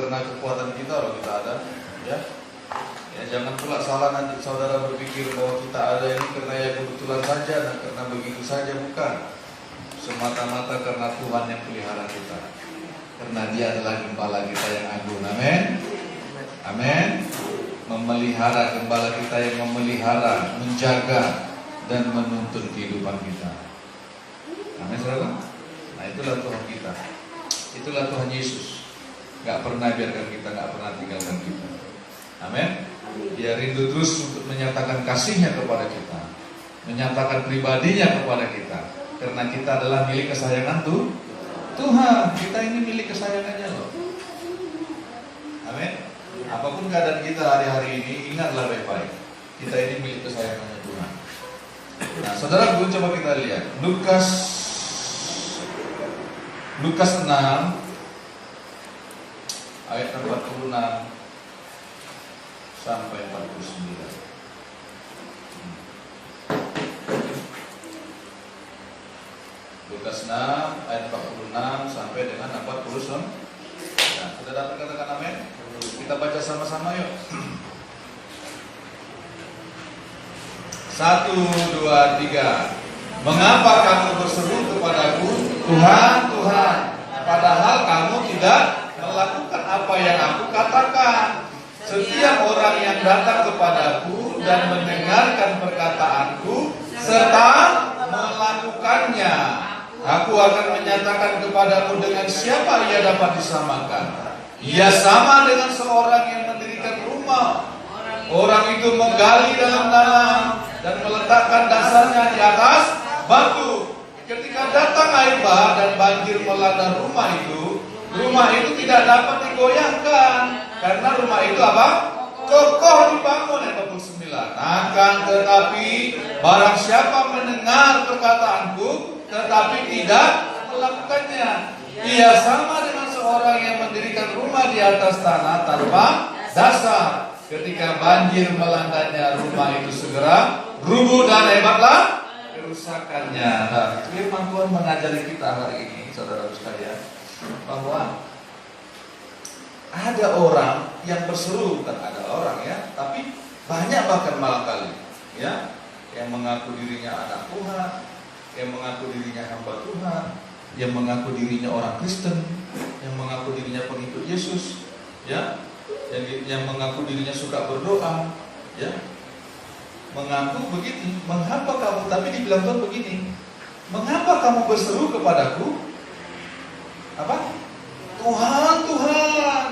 karena kekuatan kita kalau kita ada, ya. Ya, jangan pula salah nanti saudara berpikir bahwa kita ada ini karena ya kebetulan saja dan karena begitu saja, bukan. Semata-mata karena Tuhan yang pelihara kita. Karena Dia adalah gembala kita yang agung. Amin. Amin. Memelihara, gembala kita yang memelihara, menjaga dan menuntun kehidupan kita. Amin, saudara. Nah, itulah Tuhan kita. Itulah Tuhan Yesus. Gak pernah biarkan kita, gak pernah tinggalkan kita. Amin. Dia rindu terus untuk menyatakan kasih-Nya kepada kita, menyatakan pribadinya kepada kita. Karena kita adalah milik kesayangan Tuhan. Kita ini milik kesayangannya loh. Amin. Apapun keadaan kita hari-hari ini, ingatlah baik-baik, kita ini milik kesayangannya Tuhan. Nah, saudara, coba kita lihat Lukas 6 ayat 46 sampai 49. Lukas 6 ayat 46 sampai dengan 49. Nah, sudah dapat katakan amin? Kita baca sama-sama yuk. 1, 2, 3. Mengapa kamu berseru kepadaku, Tuhan, Tuhan, padahal kamu tidak melakukan apa yang aku katakan? Setiap orang yang datang kepadaku dan mendengarkan perkataanku serta melakukannya, aku akan menyatakan kepadamu dengan siapa ia dapat disamakan. Ia sama dengan seorang yang mendirikan rumah. Orang itu menggali dalam-dalam dan meletakkan dasarnya di atas batu. Ketika datang air bah dan banjir melanda rumah itu tidak dapat digoyahkan karena rumah itu apa? Kokoh dibangun. Ayat 29. Akan tetapi barang siapa mendengar perkataanku tetapi tidak melakukannya, ia sama dengan seorang yang mendirikan rumah di atas tanah tanpa dasar. Ketika banjir melandanya, rumah itu segera rubuh dan hebatlah kerusakannya. Nah, firman Tuhan mengajari kita hari ini, saudara sekalian, bahwa ada orang yang berseru, bukan ada orang ya, tapi banyak bahkan malam kali, ya, yang mengaku dirinya anak Tuhan, yang mengaku dirinya hamba Tuhan, yang mengaku dirinya orang Kristen, yang mengaku dirinya pengikut Yesus, ya, yang mengaku dirinya suka berdoa, ya, mengaku begini. Mengapa kamu? Tapi dibilang Tuhan begini, mengapa kamu berseru kepadaku? Apa? Tuhan, Tuhan,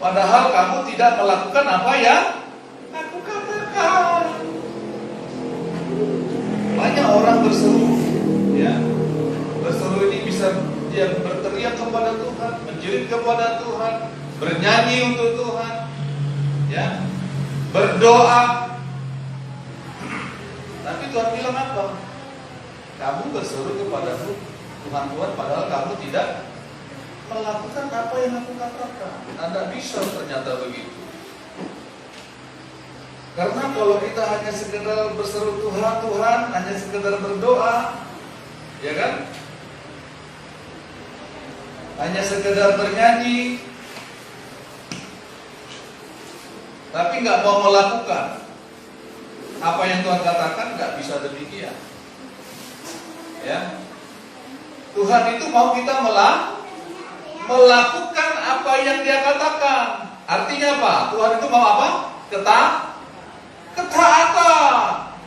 padahal kamu tidak melakukan apa yang aku katakan. Banyak orang berseru, ya. Berseru ini bisa dia berteriak kepada Tuhan, menjerit kepada Tuhan, bernyanyi untuk Tuhan, ya, berdoa. Tapi Tuhan bilang apa? Kamu berseru kepadaku, Tuhan, Tuhan, padahal kamu tidak melakukan apa yang aku katakan. Anda bisa ternyata begitu. Karena kalau kita hanya sekedar berseru Tuhan, Tuhan, hanya sekedar berdoa, ya kan? Hanya sekedar bernyanyi, tapi nggak mau melakukan apa yang Tuhan katakan, nggak bisa demikian. Ya, Tuhan itu mau kita melakukan apa yang Dia katakan. Artinya apa? Tuhan itu mau apa? Ketaatan.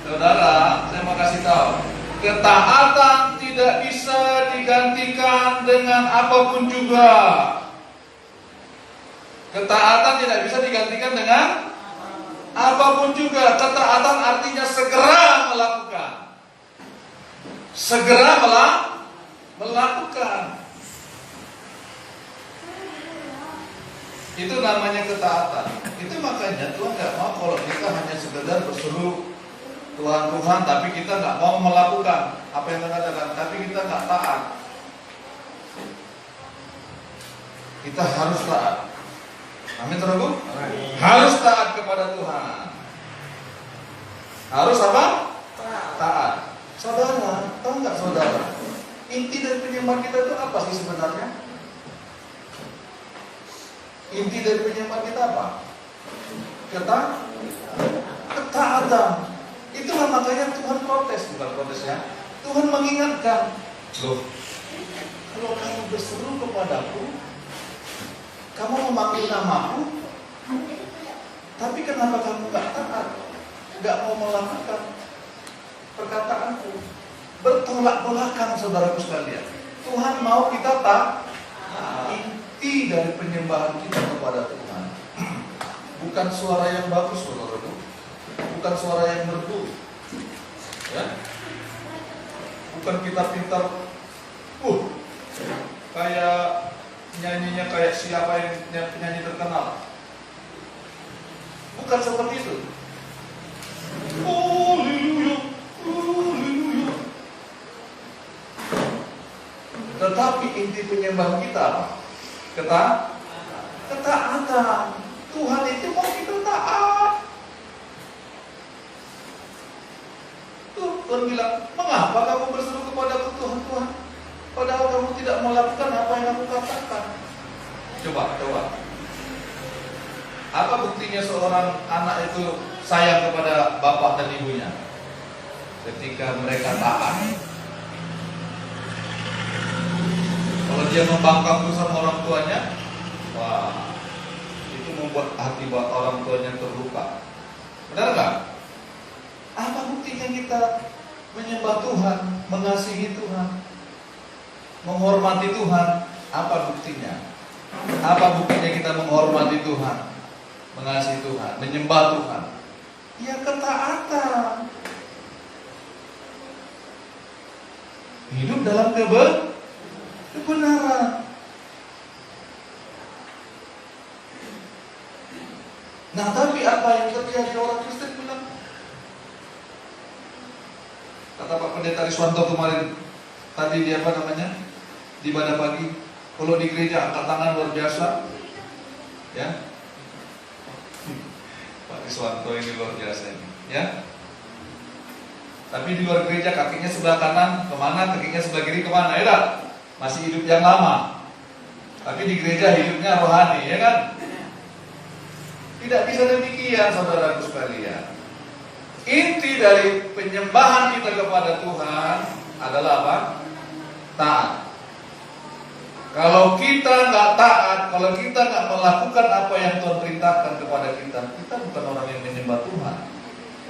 Saudara, saya mau kasih tahu, ketaatan tidak bisa digantikan dengan apapun juga. Ketaatan tidak bisa digantikan dengan apapun juga. Ketaatan artinya segera melakukan. Segera melakukan. Itu namanya ketaatan. Itu makanya Tuhan gak mau kalau kita hanya sekedar berseru Tuhan, Tuhan, tapi kita gak mau melakukan apa yang Tuhan katakan, tapi kita gak taat. Kita harus taat. Amin, saudaraku? Harus taat kepada Tuhan. Harus apa? Taat. Saudara, tahu nggak saudara? Inti dari penyembahan kita itu apa sih sebenarnya? Inti dari penyembahan kita apa? Ketaatan. Itulah makanya Tuhan protes, bukan protes ya. Tuhan mengingatkan, loh, kalau kamu berseru kepadaku, kamu memanggil namaku, tapi kenapa kamu gak taat, gak mau melakukan perkataanku? Bertolak belakang, saudaraku sekalian. Tuhan mau kita taat. Inti dari penyembahan kita kepada Tuhan bukan suara yang bagus, saudaraku, bukan suara yang merdu, ya, bukan kita pintar, kayak nyanyinya kayak siapa yang penyanyi terkenal, bukan seperti itu. Haleluya, haleluya. Tetapi inti penyembahan kita apa? Ketaatan. Tuhan itu mau kita taat. Tuhan bilang, mengapa kamu berseru kepadaku Tuhan, padahal kamu tidak melakukan apa yang aku katakan? Coba. Apa buktinya seorang anak itu sayang kepada bapak dan ibunya? Ketika mereka taat. Kalau dia membangkang sama orang tuanya, wah, itu membuat hati orang tuanya terluka. Benar nggak? Apa buktinya kita menyembah Tuhan, mengasihi Tuhan, menghormati Tuhan? Apa buktinya? Apa buktinya kita menghormati Tuhan, mengasihi Tuhan, menyembah Tuhan? Ya ketaatan. Hidup dalam kebenaran. Nah, tapi apa yang terjadi? Orang Kristen bilang, kata Pak Pendeta Riswanto kemarin tadi di di ibadah pagi, kalau di gereja angkat tangan luar biasa, ya. Pak Riswanto ini luar biasa ini, ya. Tapi di luar gereja kakinya sebelah kanan kemana, kakinya sebelah kiri kemana, ya tak? Masih hidup yang lama. Tapi di gereja hidupnya rohani, ya kan? Tidak bisa demikian, saudaraku sekalian. Inti dari penyembahan kita kepada Tuhan adalah apa? Taat. Kalau kita nggak taat, kalau kita nggak melakukan apa yang Tuhan perintahkan kepada kita, kita bukan orang yang menyembah Tuhan.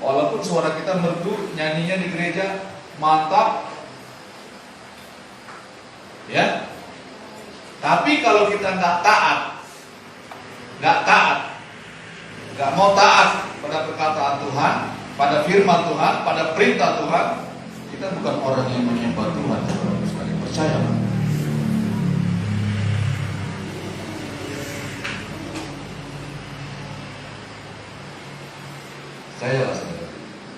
Walaupun suara kita merdu, nyanyinya di gereja mantap, ya. Tapi kalau kita nggak mau taat pada perkataan Tuhan, pada firman Tuhan, pada perintah Tuhan, kita bukan orang yang menyembah Tuhan. Percaya. Percayalah saudara.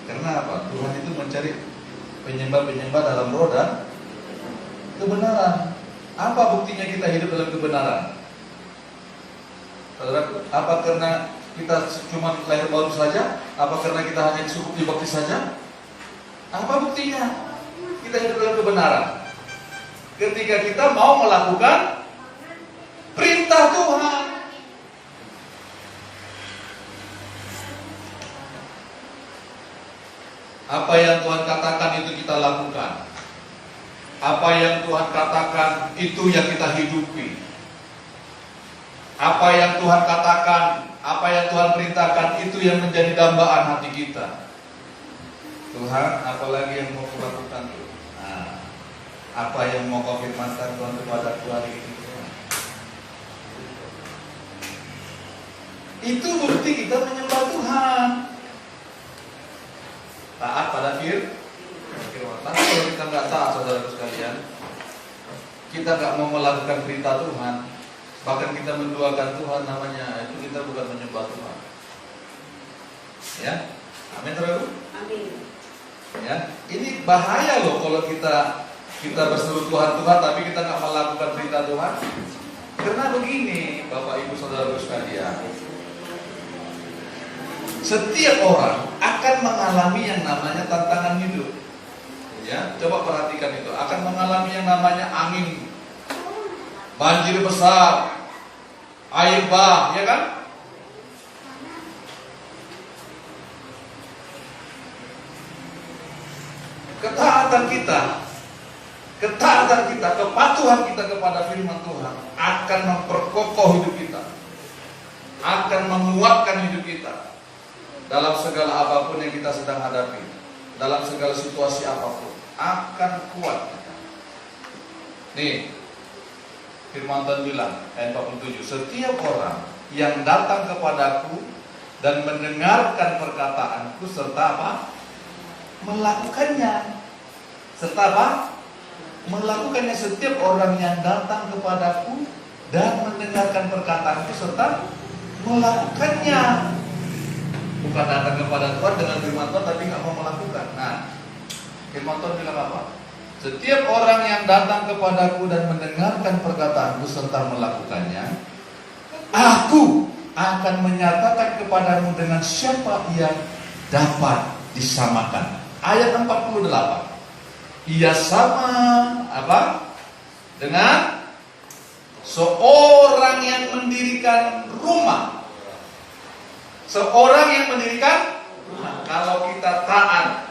Karena apa? Tuhan itu mencari penyembah-penyembah dalam roh dan kebenaran. Apa buktinya kita hidup dalam kebenaran? Saudara, apa karena kita cuma lahir baru saja? Apa karena kita hanya cukup dibaptis saja? Apa buktinya kita hidup dalam kebenaran? Ketika kita mau melakukan perintah Tuhan. Apa yang Tuhan katakan itu kita lakukan. Apa yang Tuhan katakan itu yang kita hidupi. Apa yang Tuhan katakan, apa yang Tuhan perintahkan itu yang menjadi dambaan hati kita. Tuhan, apalagi yang mau kulakukan? Nah, apa yang mau kau firmankan Tuhan kepada hari ini? Itu bukti kita menyembah Tuhan. Taat pada firman. Tapi kalau kita nggak taat, saudara sekalian, kita nggak mau melakukan perintah Tuhan, bahkan kita menduakan Tuhan namanya, itu kita bukan menyembah Tuhan. Ya, amin saudara. Amin. Ya, ini bahaya loh kalau kita berseru Tuhan, tapi kita nggak melakukan perintah Tuhan. Karena begini, Bapak Ibu Saudara sekalian, setiap orang akan mengalami yang namanya tantangan hidup. Ya, coba perhatikan itu. Akan mengalami yang namanya angin, banjir besar, air bah, ya kan? Ketaatan kita, kepatuhan kita kepada firman Tuhan akan memperkokoh hidup kita, akan menguatkan hidup kita dalam segala apapun yang kita sedang hadapi, dalam segala situasi apapun, akan kuat kita. Nih, firman Tuhan bilang, ayat 47, setiap orang yang datang kepadaku dan mendengarkan perkataanku serta apa? Melakukannya. Serta apa? Melakukannya. Setiap orang yang datang kepadaku dan mendengarkan perkataanku serta melakukannya. Bukan datang kepada Tuhan dengan firman Tuhan tapi nggak mau melakukan. Nah, firman Tuhan bilang apa? Setiap orang yang datang kepadaku dan mendengarkan perkataanku serta melakukannya, aku akan menyatakan kepadamu dengan siapa yang dapat disamakan. Ayat 48. Ia sama apa? Dengan seorang yang mendirikan rumah. Seorang yang mendirikan rumah. Kalau kita taat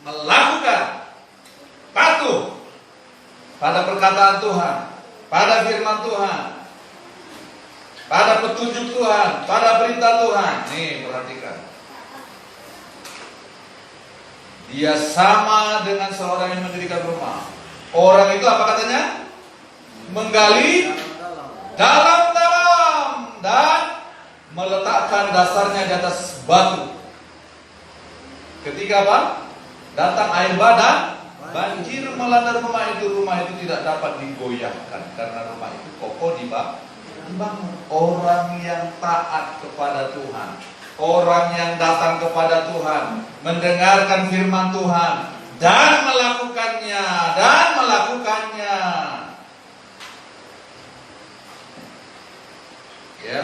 melakukan, patuh pada perkataan Tuhan, pada firman Tuhan, pada petunjuk Tuhan, pada perintah Tuhan. Nih, perhatikan. Dia sama dengan seorang yang mendirikan rumah. Orang itu apa katanya? Menggali dalam-dalam dan meletakkan dasarnya di atas batu. Ketika apa? Datang air bah, banjir melanda rumah itu tidak dapat digoyahkan karena rumah itu kokoh dibangun. Orang yang taat kepada Tuhan, orang yang datang kepada Tuhan, mendengarkan firman Tuhan dan melakukannya, ya,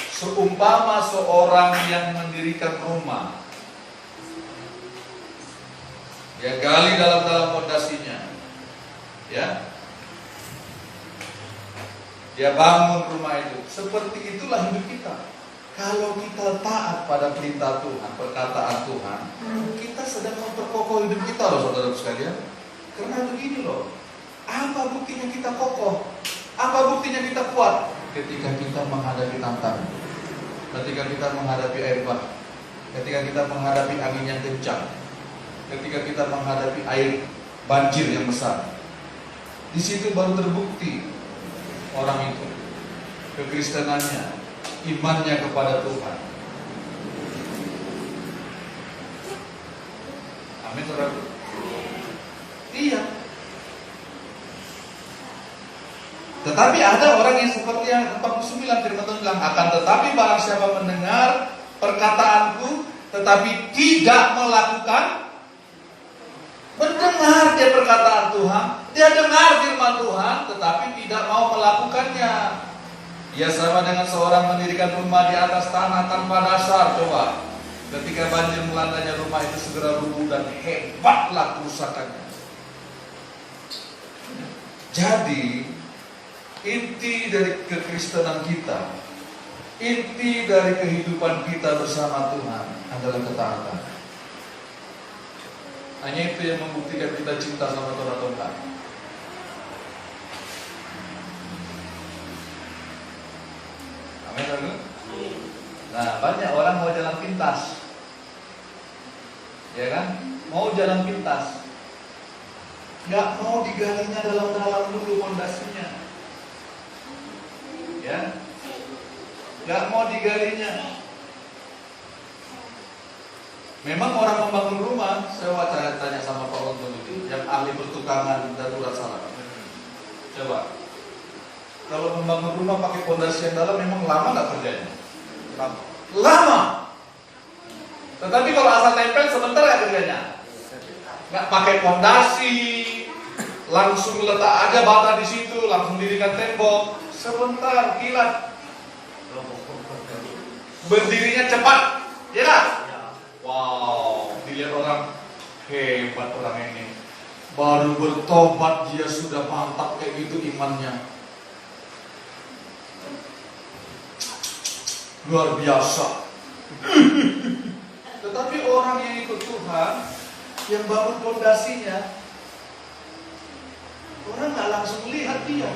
seumpama seorang yang mendirikan rumah, dia gali dalam fondasinya, ya, dia bangun rumah itu. Seperti itulah hidup kita. Kalau kita taat pada perintah Tuhan, perkataan Tuhan, kita sedang memperkokoh hidup kita loh, saudara sekalian. Karena begini loh, apa buktinya kita kokoh? Apa buktinya kita kuat? Ketika kita menghadapi tantangan, ketika kita menghadapi air bah, ketika kita menghadapi angin yang kencang, ketika kita menghadapi air banjir yang besar. Di situ baru terbukti orang itu kekristenannya, imannya kepada Tuhan. Amin, saudara. Iya. Tetapi ada orang yang seperti yang 49 firman Tuhan bilang, akan tetapi barang siapa mendengar perkataanku tetapi tidak melakukan. Mendengar dia perkataan Tuhan, dia dengar firman Tuhan tetapi tidak mau melakukannya. Ia sama dengan seorang mendirikan rumah di atas tanah tanpa dasar. Coba, ketika banjir melandanya, rumah itu segera rubuh dan hebatlah kerusakannya. Jadi, inti dari kekristenan kita, inti dari kehidupan kita bersama Tuhan adalah ketaatan. Hanya itu yang membuktikan kita cinta sama Tuhan atau enggak. Amin. Nah, banyak orang mau jalan pintas, ya kan? Mau jalan pintas, nggak mau digalinya dalam-dalam dulu fondasinya, ya, nggak mau digalinya. Memang orang membangun rumah, saya tanya sama Pak Untung itu, yang ahli pertukangan darurat salah. Coba, kalau membangun rumah pakai fondasi yang dalam, memang lama nggak kerjanya? Lama. Tetapi kalau asal tempel sebentar ya kerjanya. Nggak pakai fondasi, langsung letak aja bata di situ, langsung dirikan tembok, sebentar kilat. Berdirinya cepat, ya kan? Wow, dilihat orang, hebat orang ini. Baru bertobat dia sudah mantap kayak gitu imannya. Luar biasa. Tetapi orang yang ikut Tuhan, yang bangun fondasinya, orang nggak langsung lihat dia.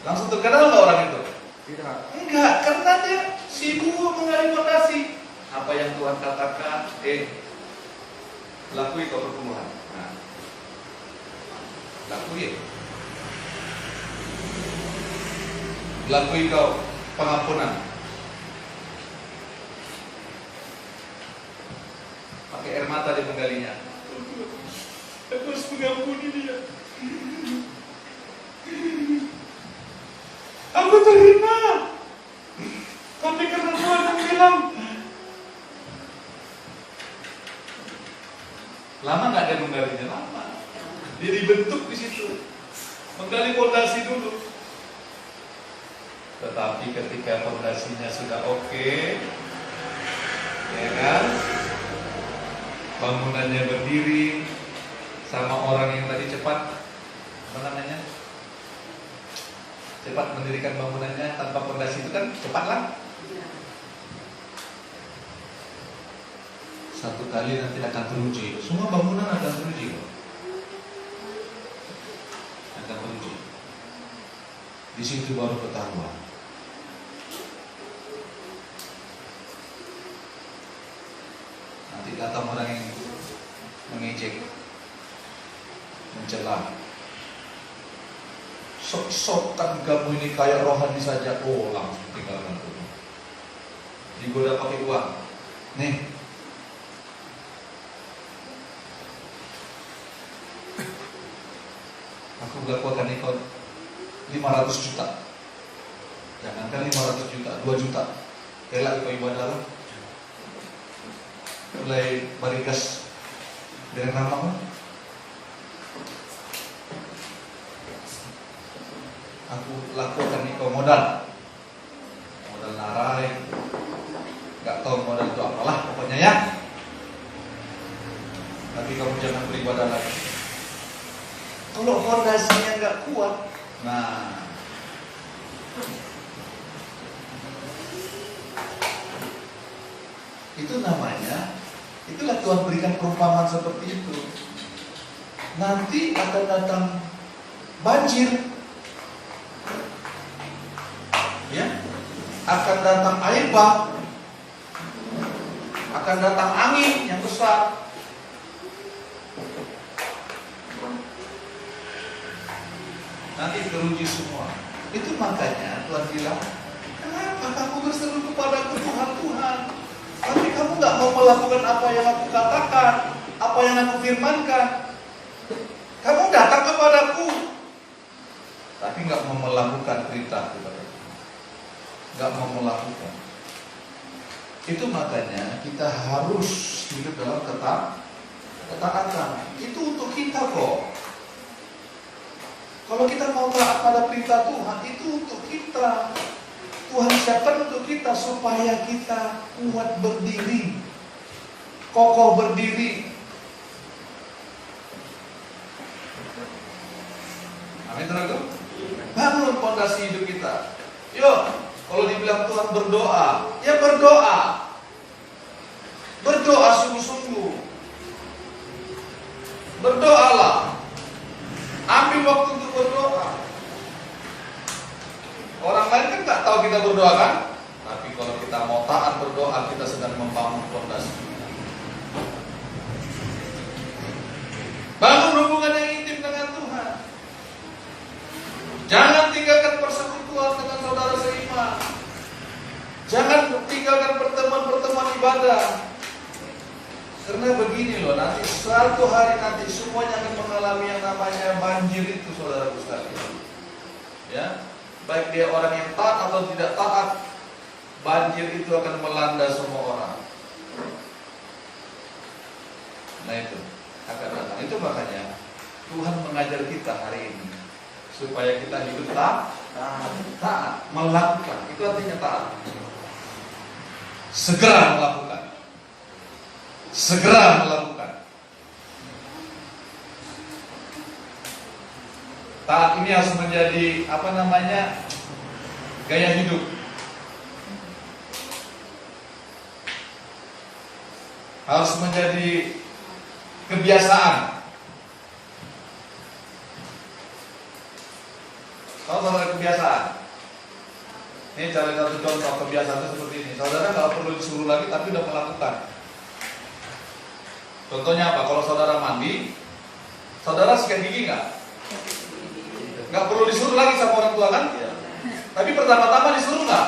Langsung terkenal nggak orang itu? Tidak. Enggak, karena dia sibuk menggali fondasi. Apa yang Tuhan katakan, lakui kau pertumbuhan. Nah, lakui. Lakui kau pengampunan. Pakai air mata dia menggalinya. Aku harus mengampuni dia. Aku terima. Tapi karena Tuhan yang bilang, lama nggak ada menggalinya, lama. Dia dibentuk di situ, menggali fondasi dulu. Tetapi ketika fondasinya sudah oke, ya kan, bangunannya berdiri, sama orang yang tadi cepat, apa namanya, cepat mendirikan bangunannya tanpa fondasi itu kan cepat lah. Satu kali nanti akan teruji. Semua bangunan akan teruji. Akan teruji. Di situ baru ketahuan. Nanti datang orang yang mengejek, mencela. Sok-sokan kamu ini kayak rohani saja. Oh, langsung tinggalkan itu. Digoda pakai uang. Nih. Aku berlakukan ikut 500 juta. Jangankan 500 juta, 2 juta. Rela ikut ibadah lah. Mulai barikas dengan nama. Aku lakukan ikut modal. Modal narai. Gak tahu modal itu apalah pokoknya ya. Tapi kamu jangan beribadah lagi. Kalau fondasinya nggak kuat, nah itu namanya, itulah Tuhan berikan perumpamaan seperti itu. Nanti akan datang banjir, ya, akan datang air bah, akan datang angin yang besar. Nanti teruji semua. Itu makanya Tuhan bilang, kenapa kamu berseru kepadaku Tuhan, tapi kamu gak mau melakukan apa yang aku katakan, apa yang aku firmankan. Kamu datang kepadaku, tapi gak mau melakukan perintah kepadaku, gak mau melakukan. Itu makanya kita harus hidup dalam ketaatan. Itu untuk kita kok. Kalau kita mau taat pada perintah Tuhan, itu untuk kita. Tuhan siapkan untuk kita supaya kita kuat berdiri, kokoh berdiri. Amin, teman-teman. Bangun fondasi hidup kita. Yuk, kalau dibilang Tuhan berdoa, ya berdoa. Berdoa sungguh-sungguh. Berdoalah. Ambil waktu untuk berdoa. Orang lain kan nggak tahu kita berdoa kan? Tapi kalau kita mau taat berdoa, kita sedang membangun fondasi. Bangun hubungan yang intim dengan Tuhan. Jangan tinggalkan persekutuan dengan saudara seiman. Jangan tinggalkan pertemuan-pertemuan ibadah. Karena begini loh, nanti suatu hari nanti semuanya akan mengalami yang namanya banjir itu, saudara sekalian. Ya, baik dia orang yang taat atau tidak taat, banjir itu akan melanda semua orang. Nah itu akan datang. Itu makanya Tuhan mengajar kita hari ini supaya kita hidup taat, melakukan. Itu artinya taat. Segera melakukan. segera melakukan. Taat ini harus menjadi gaya hidup. Harus menjadi kebiasaan. Kalau saudara kebiasaan, ini cari satu contoh kebiasaan itu seperti ini. Saudara nggak perlu disuruh lagi, tapi udah melakukan. Contohnya apa? Kalau saudara mandi, saudara sikat gigi nggak? Nggak perlu disuruh lagi sama orang tua kan? Tapi pertama-tama disuruh nggak?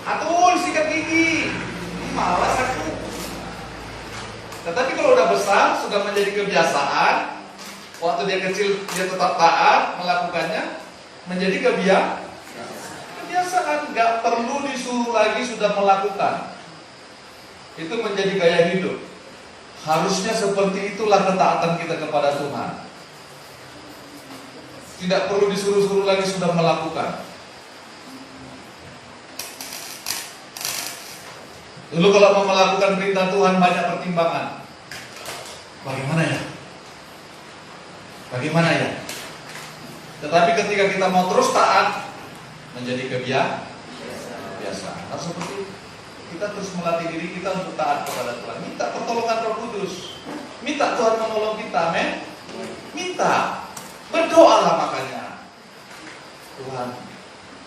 Atul sikat gigi, malas aku. Tetapi kalau udah besar, sudah menjadi kebiasaan. Waktu dia kecil dia tetap taat melakukannya, menjadi kebiasaan. Nggak perlu disuruh lagi, sudah melakukan. Itu menjadi gaya hidup. Harusnya seperti itulah ketaatan kita kepada Tuhan. Tidak perlu disuruh-suruh lagi, sudah melakukan. Dulu kalau mau melakukan perintah Tuhan banyak pertimbangan. Bagaimana ya? Tetapi ketika kita mau terus taat, menjadi kebiasaan. Harus seperti itu. Kita terus melatih diri kita untuk taat kepada Tuhan. Minta pertolongan Roh Kudus. Minta Tuhan menolong kita, amin. Minta. Berdoalah makanya. Tuhan,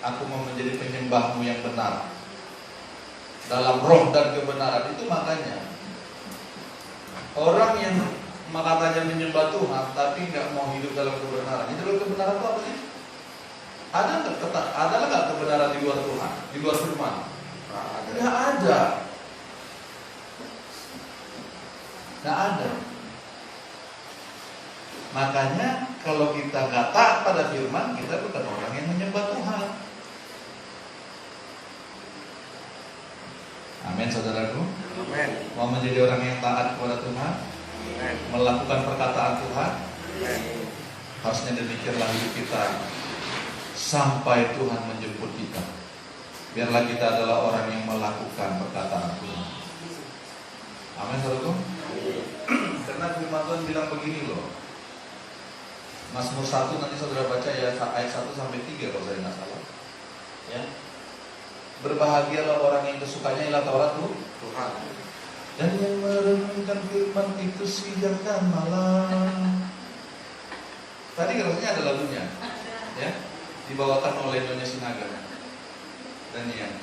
aku mau menjadi penyembah-Mu yang benar. Dalam roh dan kebenaran. Itu makanya orang yang katanya menyembah Tuhan tapi nggak mau hidup dalam kebenaran. Itu dalam kebenaran itu apa sih? Ada nggak kebenaran di luar Tuhan, di luar firman? Nggak ada. Nggak ada. Makanya kalau kita nggak taat pada firman, kita bukan orang yang menyembah Tuhan. Amin, saudaraku. Amin. Mau menjadi orang yang taat kepada Tuhan, Amin. melakukan perkataan Tuhan, Amin. harusnya demikianlah hidup kita sampai Tuhan menjemput kita. Biarlah kita adalah orang yang melakukan perkataan Tuhan. Amin, saudaraku. Karena firman Tuhan bilang begini loh. Mazmur 1 nanti saudara baca ya, ayat 1 sampai 3 kalau saya nggak salah. Ya. Berbahagialah orang yang kesukaannya ialah Taurat Tuhan, dan yang merenungkan firman itu siang dan malam. Tadi rasanya ada lagunya, ya, dibawakan oleh Nyonya Sinaga dan Nian.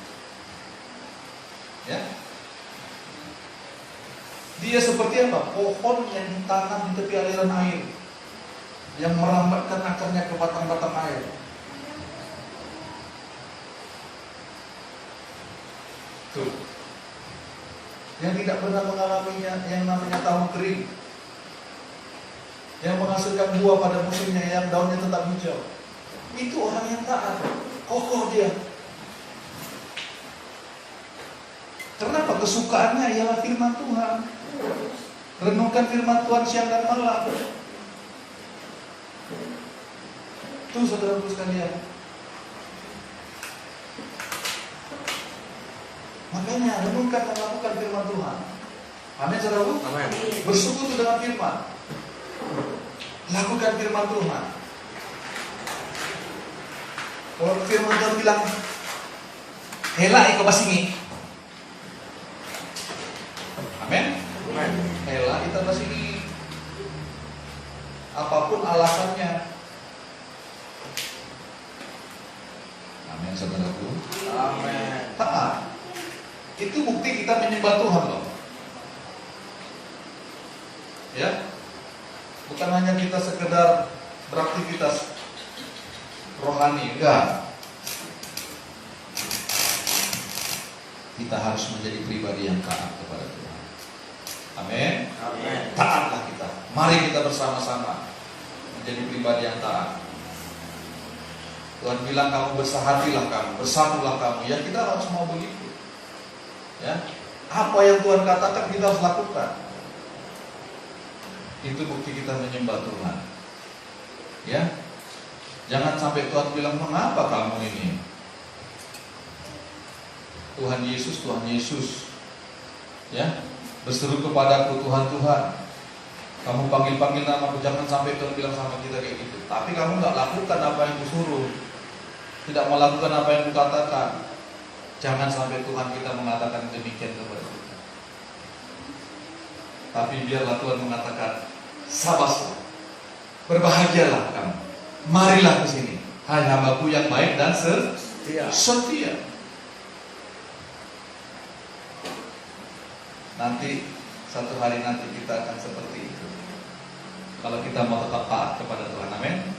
Ya, dia seperti apa? Pohon yang ditanam di tepi aliran air, yang merambatkan akarnya ke batang-batang air. Tuh. Yang tidak pernah mengalaminya yang namanya tahun kering, yang menghasilkan buah pada musimnya, yang daunnya tetap hijau. Itu orang yang taat, kokoh dia. Kenapa? Kesukaannya ialah firman Tuhan. Renungkan firman Tuhan siang dan malam. Tuh saudara-saudara sekalian. Makanya renungkan dan lakukan firman Tuhan. Amin, saudara. Amin. Bersekutu dengan firman. Lakukan firman Tuhan. Kalau firman Tuhan bilang, hela iko basingi. Amin. Amin. Hela kita basingi. Apapun alasannya. Amin, saudaraku. Amin. Taat. Itu bukti kita menyembah Tuhan loh. Ya. Bukan hanya kita sekedar beraktivitas rohani, enggak. Kita harus menjadi pribadi yang taat kepada Tuhan. Amin. Amin. Taatlah kita. Mari kita bersama-sama menjadi pribadi yang taat. Tuhan bilang kamu bersahatilah kamu, bersatulah kamu. Ya kita harus mau begitu. Ya, apa yang Tuhan katakan kita harus lakukan. Itu bukti kita menyembah Tuhan. Ya, jangan sampai Tuhan bilang mengapa kamu ini. Tuhan Yesus, Tuhan Yesus. Ya, berseru kepadaku, Tuhan, Tuhan. Kamu panggil-panggil namaku, jangan sampai Tuhan bilang sama kita kayak gitu. Tapi kamu nggak lakukan apa yang kusuruh, tidak melakukan apa yang kukatakan. Jangan sampai Tuhan kita mengatakan demikian kepada kita. Tapi biarlah Tuhan mengatakan, sabaslah, berbahagialah kamu, marilah ke sini, hai hambaku yang baik dan setia. Nanti satu hari nanti kita akan seperti itu. Kalau kita mau tetap taat kepada Tuhan, amin.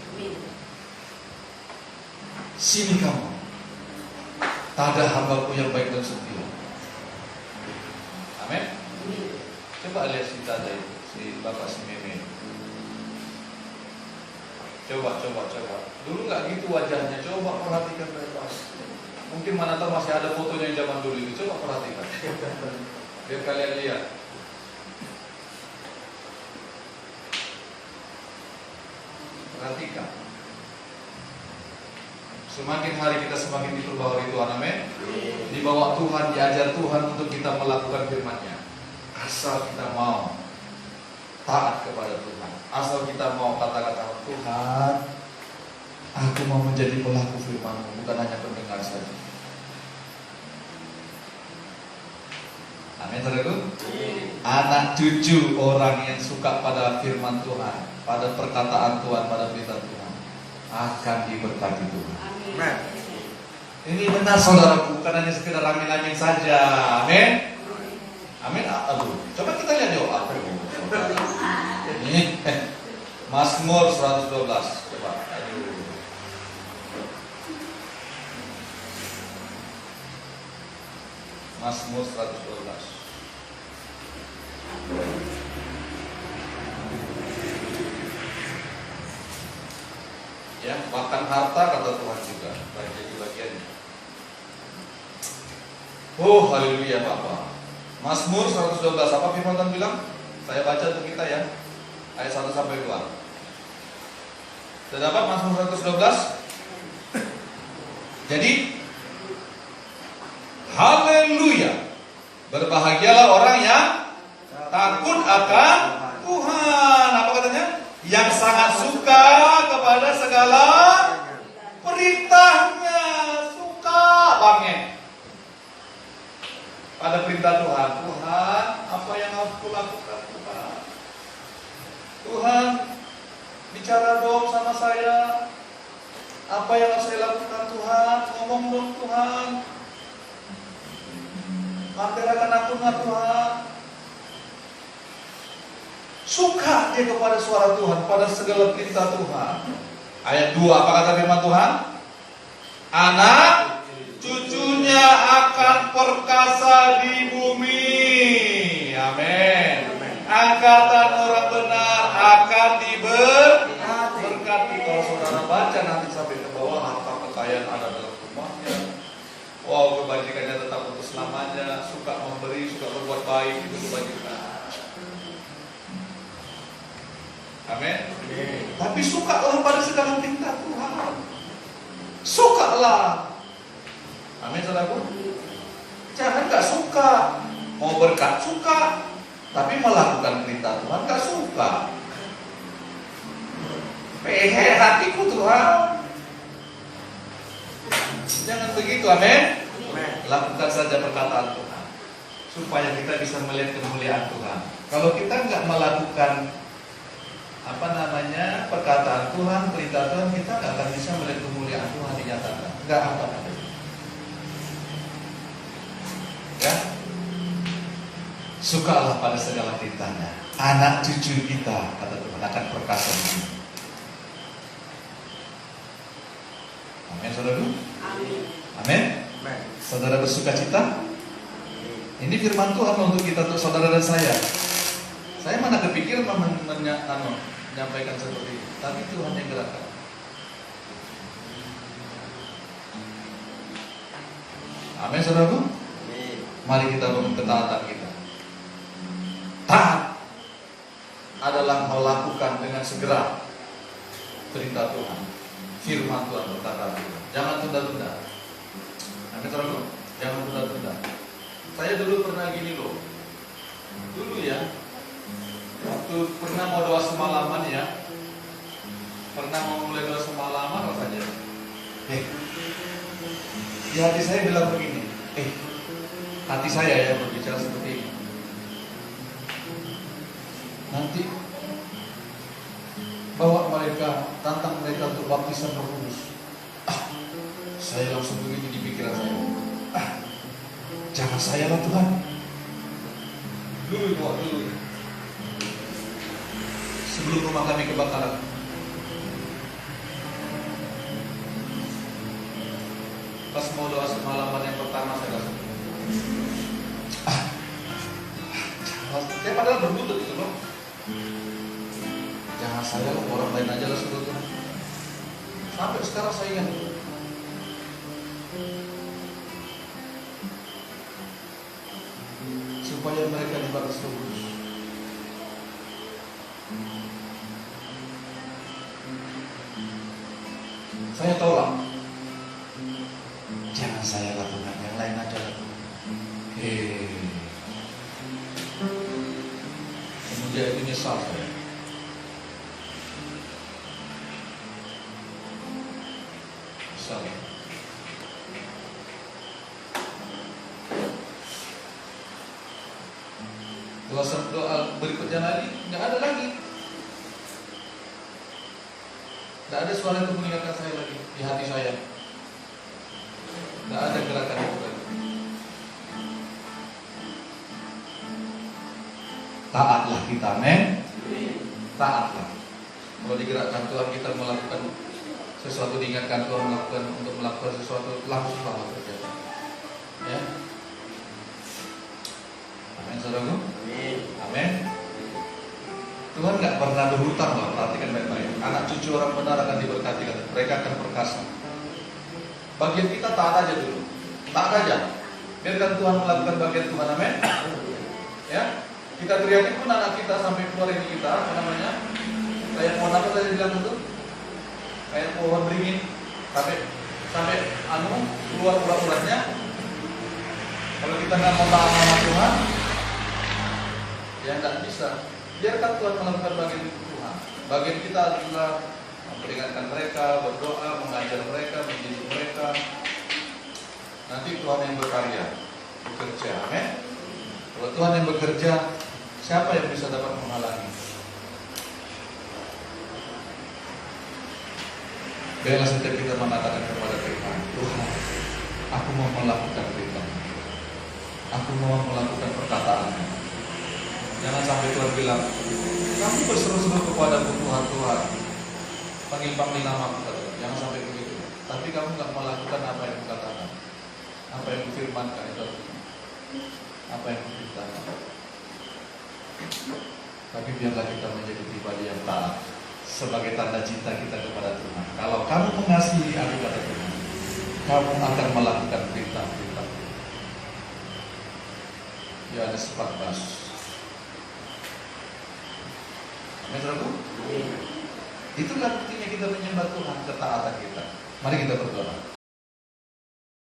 Sini kamu, tak ada hambaku yang baik dan setia. Amin. Coba lihat si Tata itu, si Bapak si Meme. Coba. Dulu nggak gitu wajahnya. Coba perhatikan baik-baik. Mungkin mana tahu masih ada fotonya yang zaman dulu itu. Coba perhatikan. Biar kalian lihat. Perhatikan. Semakin hari kita semakin diperbaharui Tuhan, amin. Dibawa Tuhan, diajar Tuhan untuk kita melakukan firman-Nya. Asal kita mau taat kepada Tuhan. Asal kita mau kata-kata Tuhan, aku mau menjadi pelaku firman-Mu, bukan hanya pendengar saja. Amin, saudaraku. Anak cucu orang yang suka pada firman Tuhan, pada perkataan Tuhan, pada berita Tuhan, akan diberkati Tuhan. Amin. Ini benar saudaraku, bukan hanya sekedar amin-amin saja. Amin. Amin. Aduh, coba kita lihat jawab apa ini. Mazmur 112. Coba. Aduh. Mazmur 112. Ya, bahkan harta kata Tuhan juga jadi bagiannya. Oh, haleluya Bapak. Mazmur 112, apa firman Tuhan bilang? Saya baca untuk kita ya. Ayat 1 sampai 2. Sudah dapat Mazmur 112? Jadi haleluya. Berbahagialah orang yang takut akan Tuhan. Apa katanya? Yang sangat suka kepada segala perintahnya. Suka banget pada perintah Tuhan. Tuhan, apa yang harus kulakukan Tuhan? Tuhan, bicara dong sama saya. Apa yang harus saya lakukan Tuhan? Ngomong dong Tuhan. Manterakan aku nggak Tuhan? Suka dia kepada suara Tuhan, pada segala perintah Tuhan. Ayat 2, apa kata firman Tuhan? Anak cucunya akan perkasa di bumi. Amin. Angkatan orang benar akan diberkati. Kalau saudara baca nanti sampai ke bawah, harta kekayaan ada dalam rumahnya. Wow, kebajikannya tetap untuk selamanya. Suka memberi, suka berbuat baik, itu kebajikan. Amin. Tapi sukalah pada segala perintah Tuhan. Sukalah. Amin, saudaraku. Jangan gak suka. Mau berkat suka, tapi melakukan perintah Tuhan gak suka. Pehe hatiku Tuhan. Jangan begitu, amin. Lakukan saja perkataan Tuhan, supaya kita bisa melihat kemuliaan Tuhan. Kalau kita nggak melakukan perkataan Tuhan, perintah Tuhan, kita nggak akan bisa melihat kemuliaan Tuhan dinyatakan. Nggak apa-apa. Ya, sukalah pada segala perintahnya. Anak cucu kita, kata Tuhan, akan perkasa di sini. Amin, saudara. Amin. Amin. Saudara bersuka cita. Ini firman Tuhan untuk kita, untuk saudara dan saya. Saya mana kepikiran menyampaikan seperti itu, tapi Tuhan yang gerakkan. Amin, saudaraku. Mari kita bangun ketaatan kita. Taat adalah melakukan dengan segera perintah Tuhan, firman Tuhan, perkataan Tuhan. Jangan tunda-tunda. Amin, saudaraku. Jangan tunda-tunda. Saya dulu pernah gini loh. Dulu ya, waktu pernah mau doa semalaman ya, pernah mau mulai doa semalaman rasanya. Di hati saya bilang begini, hati saya yang berbicara seperti ini. Nanti bawa mereka, tantang mereka untuk baptisan Roh Kudus. Saya langsung begitu di pikiran saya. Jangan saya lah Tuhan. Dulu. Sebelum rumah kami kebakaran. Pas mau doa semalaman yang pertama saya langsung. Saya padahal berlutut gitu loh. Jangan saya lah, orang lain aja lah suruh Tuhan. Sampai sekarang saya ingat. Supaya mereka dibaptis Roh Kudus. Saya tolak. Jangan saya lah Tuhan, yang lain aja lah Tuhan. Kemudian itu nyesal saya. Nyesal. Doa berikutnya lagi, nggak ada lagi. Nggak ada suara itu mengingatkan saya lagi di hati saya. Nggak ada gerakan itu lagi. Taatlah kita, men. Taatlah. Kalau digerakkan Tuhan kita melakukan sesuatu, diingatkan Tuhan untuk melakukan sesuatu, langsunglah kerja. Ya. Amin, saudaraku. Amin. Tuhan nggak pernah berhutang loh, perhatikan baik-baik. Anak cucu orang benar akan diberkati, mereka akan perkasa. Bagian kita taat aja dulu, taat aja. Biarkan Tuhan melakukan bagian Tuhan, amin. Ya, kita teriakin pun anak kita sampai keluar ini kita, apa namanya? Kayak pohon apa tadi bilang itu? Kayak pohon beringin, sampai keluar urat-uratnya. Kalau kita nggak mau taat sama Tuhan, ya nggak bisa. Biarkan Tuhan melakukan bagian Tuhan. Bagian kita adalah memperingatkan mereka, berdoa, mengajar mereka, mendidik mereka. Nanti Tuhan yang berkarya, bekerja, amin. Kalau Tuhan yang bekerja, siapa yang bisa dapat menghalangi? Biarlah setiap kita mengatakan kepada Tuhan, Tuhan, aku mau melakukan perintah, aku mau melakukan perkataan-Mu. Jangan sampai Tuhan bilang, kamu berseru-seru kepadaku Tuhan, panggil-panggil namaku. Jangan sampai begitu. Tapi kamu nggak melakukan apa yang kukatakan, apa yang kufirmankan itu, apa yang kufirmankan. Tapi biarlah kita menjadi pribadi yang taat sebagai tanda cinta kita kepada Tuhan. Kalau kamu mengasihi aku, kata Tuhan, kamu akan melakukan perintah-perintah. Yohanes 14. Saudaraku, itulah buktinya kita menyembah Tuhan, ketaatan kita. Mari kita berdoa.